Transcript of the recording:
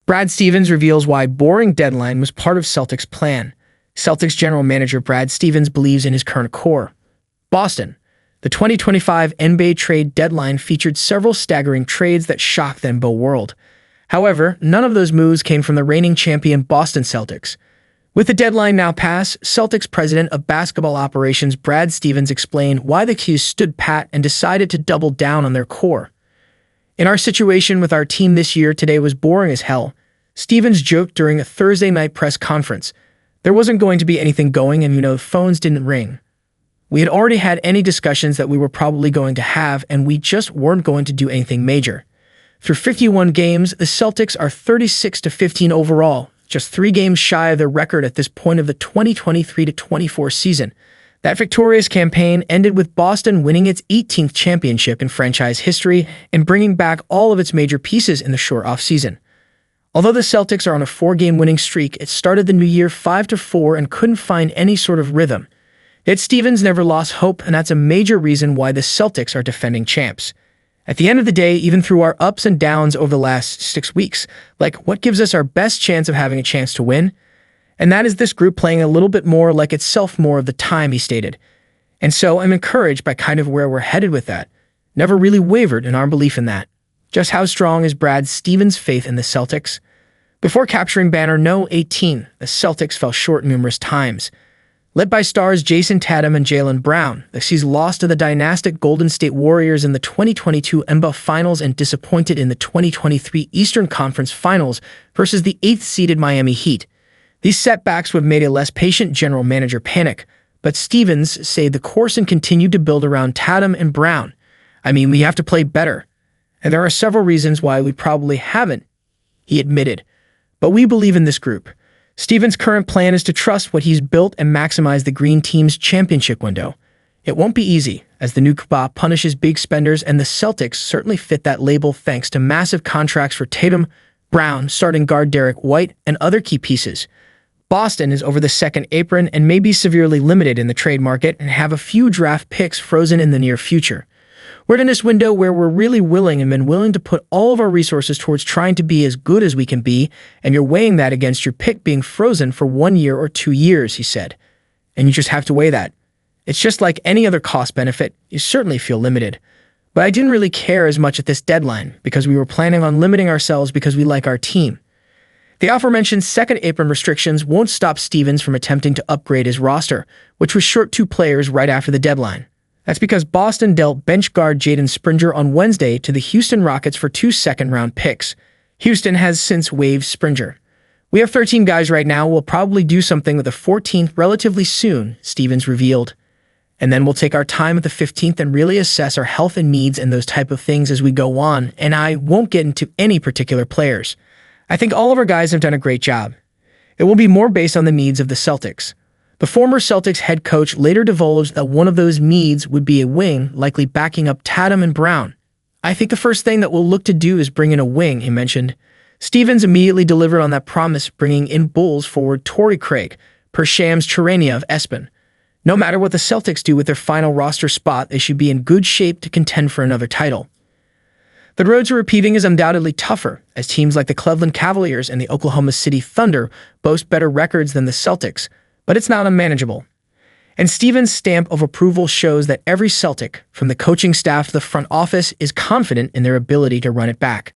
Brad Stevens reveals why boring deadline was part of Celtics' plan. Celtics general manager Brad Stevens believes in his current core. Boston. The 2025 NBA trade deadline featured several staggering trades that shocked the NBA world. However, none of those moves came from the reigning champion Boston Celtics. With the deadline now passed, Celtics president of basketball operations Brad Stevens explained why the Qs stood pat and decided to double down on their core. In our situation with our team this year, today was boring as hell. Stevens joked during a Thursday night press conference. There wasn't going to be anything going and, the phones didn't ring. We had already had any discussions that we were probably going to have, and we just weren't going to do anything major. Through 51 games, the Celtics are 36-15 overall, just 3 games shy of their record at this point of the 2023-24 season. That victorious campaign ended with Boston winning its 18th championship in franchise history and bringing back all of its major pieces in the short offseason. Although the Celtics are on a 4-game winning streak, it started the new year 5-4 and couldn't find any sort of rhythm. Yet Stevens never lost hope, and that's a major reason why the Celtics are defending champs. At the end of the day, even through our ups and downs over the last 6 weeks, what gives us our best chance of having a chance to win? And that is this group playing a little bit more like itself more of the time, he stated. And so I'm encouraged by kind of where we're headed with that. Never really wavered in our belief in that. Just how strong is Brad Stevens' faith in the Celtics? Before capturing banner No. 18, the Celtics fell short numerous times. Led by stars Jason Tatum and Jaylen Brown, the C's lost to the dynastic Golden State Warriors in the 2022 NBA Finals and disappointed in the 2023 Eastern Conference Finals versus the 8th-seeded Miami Heat. These setbacks would have made a less patient general manager panic, but Stevens said the course and continued to build around Tatum and Brown. We have to play better. And there are several reasons why we probably haven't, he admitted. But we believe in this group. Stevens' current plan is to trust what he's built and maximize the Green Team's championship window. It won't be easy, as the new Kuba punishes big spenders, and the Celtics certainly fit that label thanks to massive contracts for Tatum, Brown, starting guard Derek White, and other key pieces. Boston is over the second apron and may be severely limited in the trade market and have a few draft picks frozen in the near future. We're in this window where we're really willing and been willing to put all of our resources towards trying to be as good as we can be, and you're weighing that against your pick being frozen for 1 year or 2 years, he said. And you just have to weigh that. It's just like any other cost benefit, you certainly feel limited. But I didn't really care as much at this deadline because we were planning on limiting ourselves because we like our team. The aforementioned second apron restrictions won't stop Stevens from attempting to upgrade his roster, which was short 2 players right after the deadline. That's because Boston dealt bench guard Jaden Springer on Wednesday to the Houston Rockets for 2 second-round picks. Houston has since waived Springer. We have 13 guys right now. We'll probably do something with the 14th relatively soon, Stevens revealed. And then we'll take our time at the 15th and really assess our health and needs and those type of things as we go on, and I won't get into any particular players. I think all of our guys have done a great job. It will be more based on the needs of the Celtics. The former Celtics head coach later divulged that one of those needs would be a wing, likely backing up Tatum and Brown. I think the first thing that we'll look to do is bring in a wing, he mentioned. Stevens immediately delivered on that promise, bringing in Bulls forward Torrey Craig, per Shams Charania of ESPN. No matter what the Celtics do with their final roster spot, they should be in good shape to contend for another title. The road to repeating is undoubtedly tougher, as teams like the Cleveland Cavaliers and the Oklahoma City Thunder boast better records than the Celtics, but it's not unmanageable. And Stevens' stamp of approval shows that every Celtic, from the coaching staff to the front office, is confident in their ability to run it back.